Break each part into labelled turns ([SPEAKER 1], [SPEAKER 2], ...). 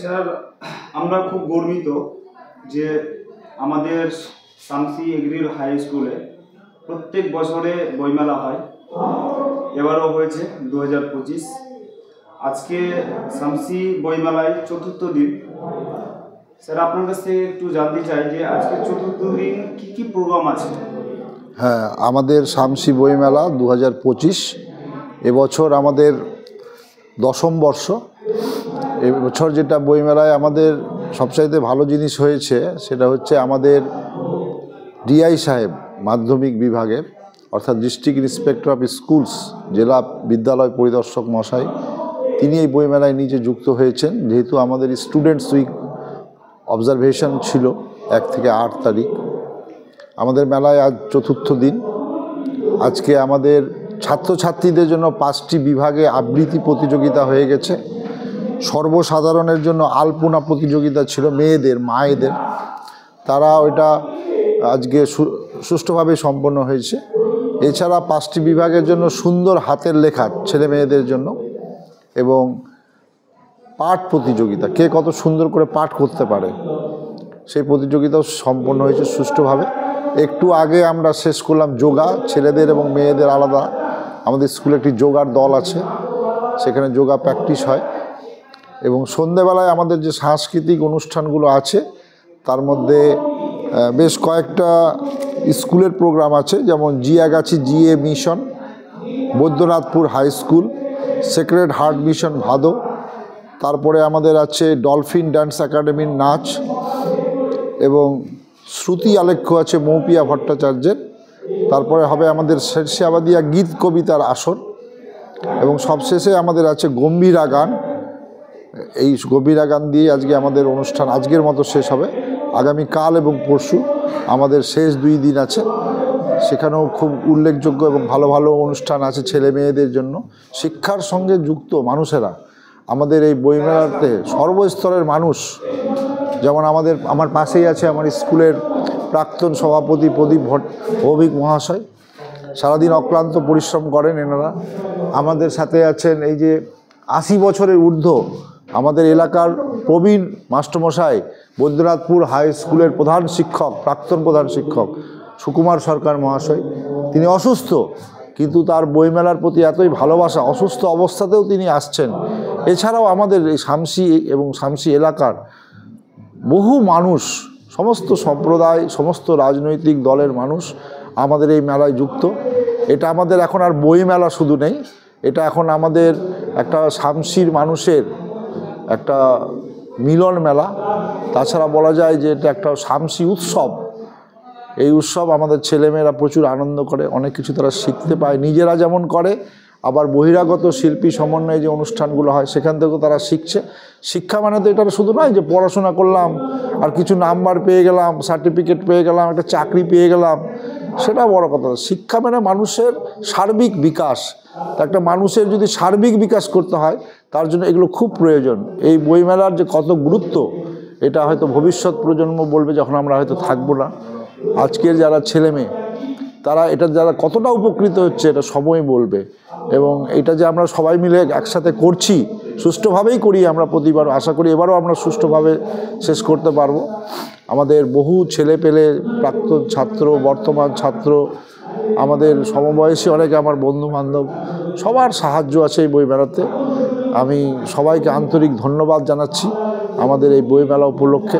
[SPEAKER 1] Sir, আমরা খুব গর্বিত যে আমাদের শামসি এগ্রির হাই স্কুলে প্রত্যেক বছরে বইমেলা হয়। এবারও হয়েছে 2025। আজকে শামসি বইমেলায় চতুর্থ দিন। স্যার, আপনার কাছ থেকে একটু জানতে চাই যে আজকে চতুর্থ দিন কী কী প্রোগ্রাম আছে?
[SPEAKER 2] হ্যাঁ, আমাদের শামসি বইমেলা 2025 এবছর আমাদের 10ম বর্ষ। এবছর যেটা বইমেলায় আমাদের সবচাইতে ভালো জিনিস হয়েছে সেটা হচ্ছে আমাদের ডিআই সাহেব মাধ্যমিক বিভাগের অর্থাৎ ডিস্ট্রিক্ট ইন্সপেক্টর অফ স্কুলস জেলা বিদ্যালয় পরিদর্শক মশাই, তিনি এই বইমেলায় নিজে যুক্ত হয়েছেন। যেহেতু আমাদের স্টুডেন্টস উইক অবজারভেশন ছিল 1 থেকে 8 তারিখ। আমাদের মেলায় আজ চতুর্থ দিন। আজকে আমাদের ছাত্রছাত্রীদের জন্য 5টি বিভাগে আবৃত্তি প্রতিযোগিতা হয়ে গেছে। সর্বসাধারণের জন্য আলপনা প্রতিযোগিতা ছিল মায়েদের, তারা ওইটা আজকে সুষ্ঠুভাবে সম্পন্ন হয়েছে। এছাড়া 5টি বিভাগের জন্য সুন্দর হাতের লেখা ছেলে মেয়েদের জন্য এবং পাঠ প্রতিযোগিতা, কে কত সুন্দর করে পাঠ করতে পারে সেই প্রতিযোগিতাও সম্পন্ন হয়েছে সুষ্ঠুভাবে। একটু আগে আমরা শেষ করলাম যোগা, ছেলেদের এবং মেয়েদের আলাদা। আমাদের স্কুলে একটি যোগার দল আছে, সেখানে যোগা প্র্যাকটিস হয়। এবং সন্ধেবেলায় আমাদের যে সাংস্কৃতিক অনুষ্ঠানগুলো আছে তার মধ্যে বেশ কয়েকটা স্কুলের প্রোগ্রাম আছে, যেমন Jiyagachhi GA mission, Baidyanathpur high school, sacred heart mission Bhado, তারপরে আমাদের আছে ডলফিন ডান্স একাডেমির নাচ, এবং শ্রুতি আলেখ্য আছে মৌপিয়া ভট্টাচার্যের। তারপরে হবে আমাদের শেরশাবাদিয়া গীত কবিতার আসর, এবং সবশেষে আমাদের আছে গম্ভীরা গান। এই গম্ভীরা গান দিয়ে আজকে আমাদের অনুষ্ঠান আজকের মতো শেষ হবে। আগামীকাল এবং পরশু আমাদের শেষ 2 দিন আছে, সেখানেও খুব উল্লেখযোগ্য এবং ভালো ভালো অনুষ্ঠান আছে ছেলে মেয়েদের জন্য। শিক্ষার সঙ্গে যুক্ত মানুষেরা আমাদের এই বইমেলাতে সর্বস্তরের মানুষ, যেমন আমার পাশেই আছে আমার স্কুলের প্রাক্তন সভাপতি প্রদীপ ভৌমিক মহাশয়, সারাদিন অক্লান্ত পরিশ্রম করেন এনারা। আমাদের সাথে আছেন এই যে 80 বছরের ঊর্ধ্ব আমাদের এলাকার প্রবীণ মাস্টারমশাই, বৈদ্যনাথপুর হাই স্কুলের প্রধান শিক্ষক, প্রাক্তন প্রধান শিক্ষক সুকুমার সরকার মহাশয়। তিনি অসুস্থ, কিন্তু তার বইমেলার প্রতি এতই ভালোবাসা, অসুস্থ অবস্থাতেও তিনি আসছেন। এছাড়াও আমাদের এই শামসি এবং শামসি এলাকার বহু মানুষ, সমস্ত সম্প্রদায়, সমস্ত রাজনৈতিক দলের মানুষ আমাদের এই মেলায় যুক্ত। এটা আমাদের এখন আর বই মেলা শুধু নেই, এটা এখন আমাদের একটা শামসির মানুষের একটা মিলন মেলা। তাছাড়া বলা যায় যে এটা একটা শামসি উৎসব। এই উৎসব আমাদের ছেলেমেয়েরা প্রচুর আনন্দ করে, অনেক কিছু তারা শিখতে পায়, নিজেরা যেমন করে, আবার বহিরাগত শিল্পী সমন্বয়ে যে অনুষ্ঠানগুলো হয় সেখান থেকেও তারা শিখছে। শিক্ষা মানে তো এটা শুধু নয় যে পড়াশোনা করলাম আর কিছু নাম্বার পেয়ে গেলাম, সার্টিফিকেট পেয়ে গেলাম, একটা চাকরি পেয়ে গেলাম, সেটা বড় কথা। শিক্ষা মানে মানুষের সার্বিক বিকাশ। একটা মানুষের যদি সার্বিক বিকাশ করতে হয় তার জন্য এগুলো খুব প্রয়োজন। এই বইমেলার যে কত গুরুত্ব এটা হয়তো ভবিষ্যৎ প্রজন্ম বলবে যখন আমরা হয়তো থাকবো না। আজকের যারা ছেলে মেয়ে তারা এটা যারা কতটা উপকৃত হচ্ছে এটা সময় বলবে। এবং এটা যে আমরা সবাই মিলে একসাথে করছি, সুষ্ঠুভাবেই করি আমরা প্রতিবার, আশা করি এবারও আমরা সুষ্ঠুভাবে শেষ করতে পারবো। আমাদের বহু ছেলে পেলে, প্রাক্তন ছাত্র, বর্তমান ছাত্র, আমাদের সমবয়সী অনেকে আমার বন্ধু বান্ধব, সবার সাহায্য আছে এই বইমেলাতে। আমি সবাইকে আন্তরিক ধন্যবাদ জানাচ্ছি আমাদের এই বইমেলা উপলক্ষে।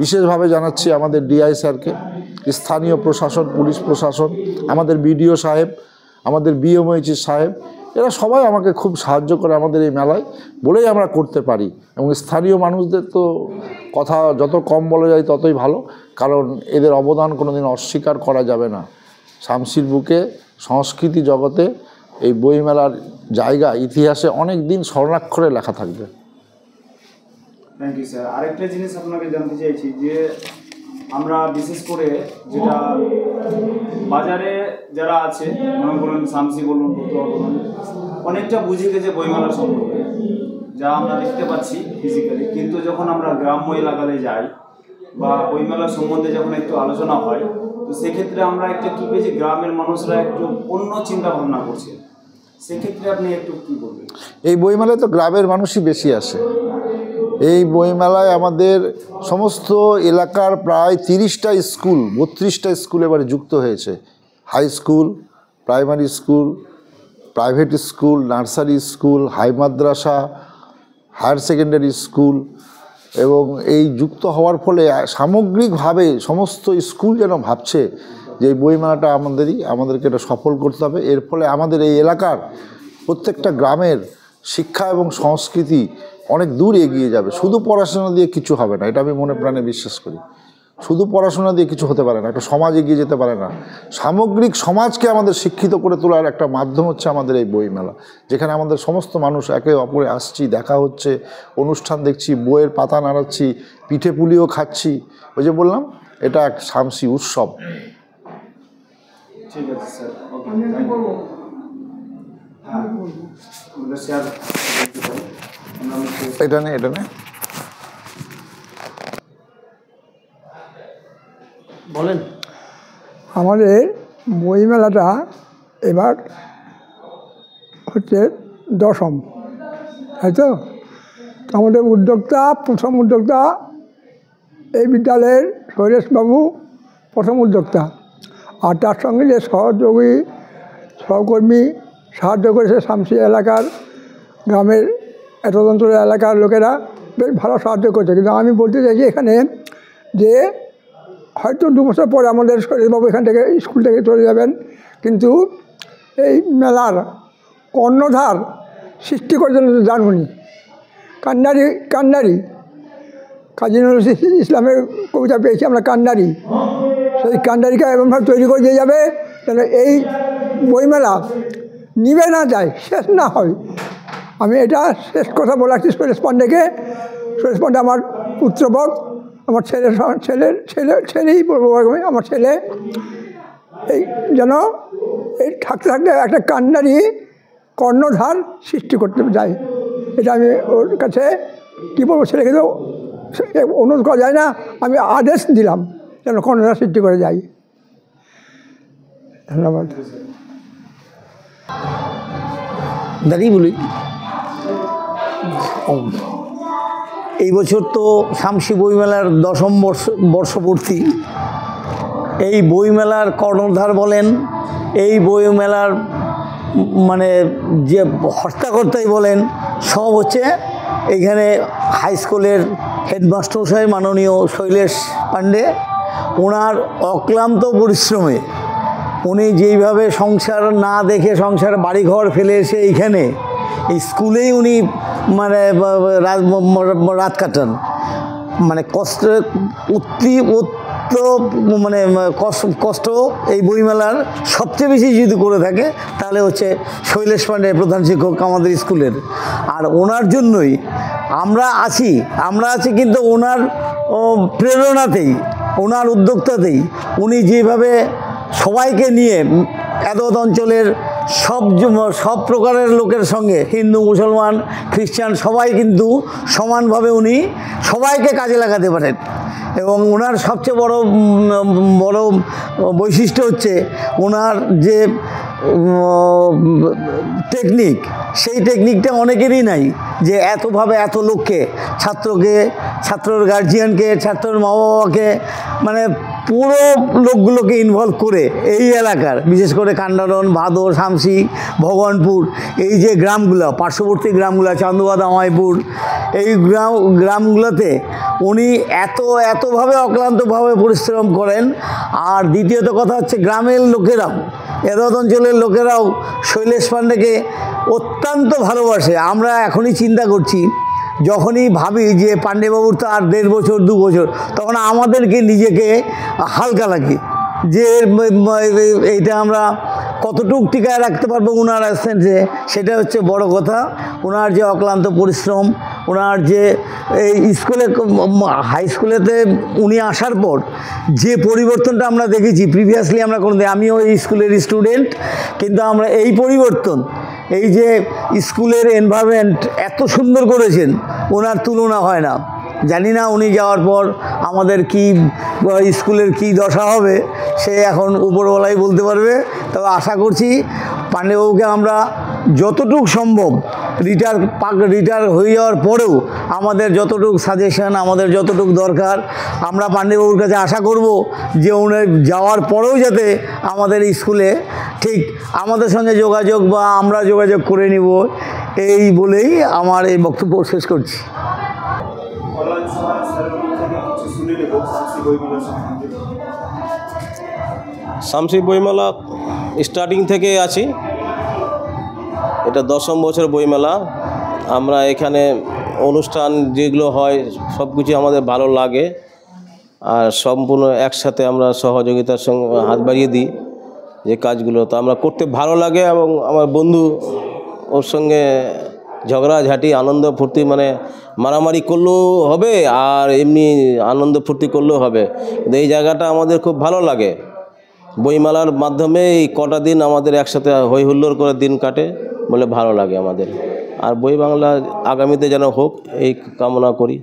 [SPEAKER 2] বিশেষভাবে জানাচ্ছি আমাদের ডিআই স্যারকে, স্থানীয় প্রশাসন, পুলিশ প্রশাসন, আমাদের বিডিও সাহেব, আমাদের বিএমওইচি সাহেব, এরা সবাই আমাকে খুব সাহায্য করে আমাদের এই মেলায়, বলেই আমরা করতে পারি। এবং স্থানীয় মানুষদের তো কথা যত কম বলা যায় ততই ভালো, কারণ এদের অবদান কোনোদিন অস্বীকার করা যাবে না। শামসির বুকে সংস্কৃতি জগতে এই বইমেলার জায়গা ইতিহাসে অনেক দিন স্বর্ণাক্ষরে লেখা থাকবে।
[SPEAKER 1] Thank you sir. আরেকটা জিনিস আপনাকে জানতে চাইছি যে আমরা বিশেষ করে যেটা বাজারে যারা আছে, মনে করুন শামসি বলুন, বলুন, অনেকটা বুঝে গেছে বইমেলা সম্পর্কে, যা আমরা দেখতে পাচ্ছি ফিজিক্যালি। কিন্তু যখন আমরা গ্রাম্য এলাকাতে যাই বা বইমেলা সম্বন্ধে যখন একটু আলোচনা হয়, তো সেক্ষেত্রে আমরা একটা কী পেয়েছি, গ্রামের মানুষরা একটু অন্য চিন্তা ভাবনা করছে। সেক্ষেত্রে আপনি একটু কি বলবেন?
[SPEAKER 2] এই বইমেলায় তো গ্রামের মানুষই বেশি আসে। এই বইমেলায় আমাদের সমস্ত এলাকার প্রায় 30টা স্কুল, 32টা স্কুল এবারে যুক্ত হয়েছে। High school, primary school, private school, nursery school, high মাদ্রাসা, হায়ার সেকেন্ডারি স্কুল, এবং এই যুক্ত হওয়ার ফলে সামগ্রিকভাবে সমস্ত স্কুল যেন ভাবছে যে এই বইমেলাটা আমাদেরকে এটা সফল করতে হবে। এর ফলে আমাদের এই এলাকার প্রত্যেকটা গ্রামের শিক্ষা এবং সংস্কৃতি অনেক দূর এগিয়ে যাবে। শুধু পড়াশোনা দিয়ে কিছু হবে না, এটা আমি মনে প্রাণে বিশ্বাস করি। শুধু পড়াশোনা দিয়ে কিছু হতে পারে না, একটা সমাজ এগিয়ে যেতে পারে না। সামগ্রিক সমাজকে আমাদের শিক্ষিত করে তোলার একটা মাধ্যম হচ্ছে আমাদের এই বইমেলা, যেখানে আমাদের সমস্ত মানুষ একে অপরে আসছি, দেখা হচ্ছে, অনুষ্ঠান দেখছি, বইয়ের পাতা নাড়াচ্ছি, পিঠে পুলিও খাচ্ছি। ওই যে বললাম, এটা এক শামসি উৎসব।
[SPEAKER 1] ঠিক আছে স্যার, ওকে, হ্যাঁ স্যার
[SPEAKER 2] এটা নে
[SPEAKER 3] বলেন।
[SPEAKER 4] আমাদের বইমেলাটা এবার হচ্ছে 10ম, তাই তো? আমাদের প্রথম উদ্যোক্তা এই বিদ্যালয়ের শৈলেশবাবু প্রথম উদ্যোক্তা, আর তার সঙ্গে যে সহকর্মী সাহায্য করেছে শামসি এলাকার গ্রামের এতদন্ত এলাকার লোকেরা বেশ ভালো সাহায্য করেছে। কিন্তু আমি বলতে চাইছি এখানে যে হয়তো 2 বছর পরে আমাদের শৈলেশবাবু এখান থেকে স্কুল থেকে চলে যাবেন, কিন্তু এই মেলার কর্ণধার সৃষ্টি করেছেন জানুনি কান্নারি কাজী নজরুল ইসলামের কবিতা পেয়েছি আমরা, কান্নারি। সেই কান্নারিকে এমনভাবে তৈরি করে দিয়ে যাবে যেন এই বইমেলা নিভে না যায়, শেষ না হয়। আমি এটা শেষ কথা বলাচ্ছি শৈলেশ পাণ্ডেকে। শৈলেশ পাণ্ডে আমার পুত্রবক, আমার ছেলেই বলবো, আমার ছেলে। এই যেন এই থাকতে থাকতে একটা কান্নারি কর্ণধার সৃষ্টি করতে যায়, এটা আমি ওর কাছে কী বলবো, ছেলেকে তো অনুরোধ করা যায় না, আমি আদেশ দিলাম যেন কর্ণধার সৃষ্টি করে যাই। ধন্যবাদ।
[SPEAKER 3] দাঁড়িয়ে বলি, এই বছর তো শামসি বইমেলার 10ম বর্ষপূর্তি। এই বইমেলার কর্ণধার বলেন, এই বইমেলার মানে যে হর্তাকর্তাই বলেন, সব হচ্ছে এইখানে হাই স্কুলের হেডমাস্টার সাহেব মাননীয় শৈলেশ পাণ্ডে। ওনার অক্লান্ত পরিশ্রমে উনি যেইভাবে সংসার না দেখে, সংসার বাড়িঘর ফেলে এসে এইখানে এই স্কুলেই উনি মানে রাত কাটান। মানে মানে কষ্ট এই বইমেলার সবচেয়ে বেশি যদি করে থাকে তাহলে হচ্ছে শৈলেশ পাণ্ডে, প্রধান শিক্ষক আমাদের স্কুলের। আর ওনার জন্যই আমরা আছি, কিন্তু ওনার প্রেরণাতেই, ওনার উদ্যোক্তাতেই উনি যেভাবে সবাইকে নিয়ে এতদ অঞ্চলের সব প্রকারের লোকের সঙ্গে, হিন্দু, মুসলমান, খ্রিস্টান সবাই কিন্তু সমানভাবে উনি সবাইকে কাজে লাগাতে পারেন। এবং ওনার সবচেয়ে বড় বৈশিষ্ট্য হচ্ছে ওনার যে টেকনিক, সেই টেকনিকটা অনেকেরই নাই, যে এতভাবে এত লোককে, ছাত্রর গার্জিয়ানকে, ছাত্রের মা বাবাকে, মানে পুরো লোকগুলোকে ইনভলভ করে এই এলাকার, বিশেষ করে কান্ডারন, ভাদর, শামসি, ভগবানপুর, এই যে গ্রামগুলো, পার্শ্ববর্তী গ্রামগুলো, চান্দুয়া, দামাইপুর, এই গ্রামগুলোতে উনি এতভাবে অক্লান্তভাবে পরিশ্রম করেন। আর দ্বিতীয়ত কথা হচ্ছে গ্রামের লোকেরাও, এরদ অঞ্চলের লোকেরাও শৈলেশ পাণ্ডেকে অত্যন্ত ভালোবাসে। আমরা এখনই চিন্তা করছি, যখনই ভাবি যে পাণ্ডেবাবুর তো আর 1.5 বছর 2 বছর, তখন আমাদেরকে নিজেকে হালকা লাগে যে এইটা আমরা কতটুকু টিকায় রাখতে পারবো ওনার অ্যাবসেন্সে, সেটা হচ্ছে বড় কথা। ওনার যে অক্লান্ত পরিশ্রম, ওনার যে এই হাই স্কুলেতে উনি আসার পর যে পরিবর্তনটা আমরা দেখেছি, প্রিভিয়াসলি আমরা আমিও এই স্কুলের স্টুডেন্ট, কিন্তু আমরা এই পরিবর্তন, এই যে স্কুলের এনভায়রনমেন্ট এত সুন্দর করেছেন, ওনার তুলনা হয় না। জানি না উনি যাওয়ার পর আমাদের কি স্কুলের কি দশা হবে, সে এখন উপরওয়ালাই বলতে পারবে। তবে আশা করছি পাণ্ডেবাবুকে আমরা যতটুকু সম্ভব রিটায়ার হয়ে যাওয়ার পরেও আমাদের যতটুকু সাজেশন, আমাদের যতটুকু দরকার, আমরা পাণ্ডেবাবুর কাছে আশা করব যে উনি যাওয়ার পরেও যাতে আমাদের স্কুলে ঠিক আমাদের সঙ্গে যোগাযোগ বা আমরা যোগাযোগ করে নিব, এই বলেই আমার এই বক্তব্য শেষ করছি।
[SPEAKER 5] শামসি বইমেলা স্টার্টিং থেকে আছি, এটা 10ম বছর বইমেলা। আমরা এখানে অনুষ্ঠান যেগুলো হয় সব কিছু আমাদের ভালো লাগে, আর সম্পূর্ণ একসাথে আমরা সহযোগিতার সঙ্গে হাত বাড়িয়ে দিই যে কাজগুলো, তো আমরা করতে ভালো লাগে। এবং আমার বন্ধু ওর সঙ্গে ঝগড়াঝাটি আনন্দ ফুর্তি, মানে মারামারি করলেও হবে আর এমনি আনন্দ ফুর্তি করলেও হবে, কিন্তু এই জায়গাটা আমাদের খুব ভালো লাগে। বইমেলার মাধ্যমে এই কটা দিন আমাদের একসাথে হই হুল্লোড় করে দিন কাটে বলে ভালো লাগে আমাদের। আর বই বাংলা আগামীতে যেন হোক এই কামনা করি।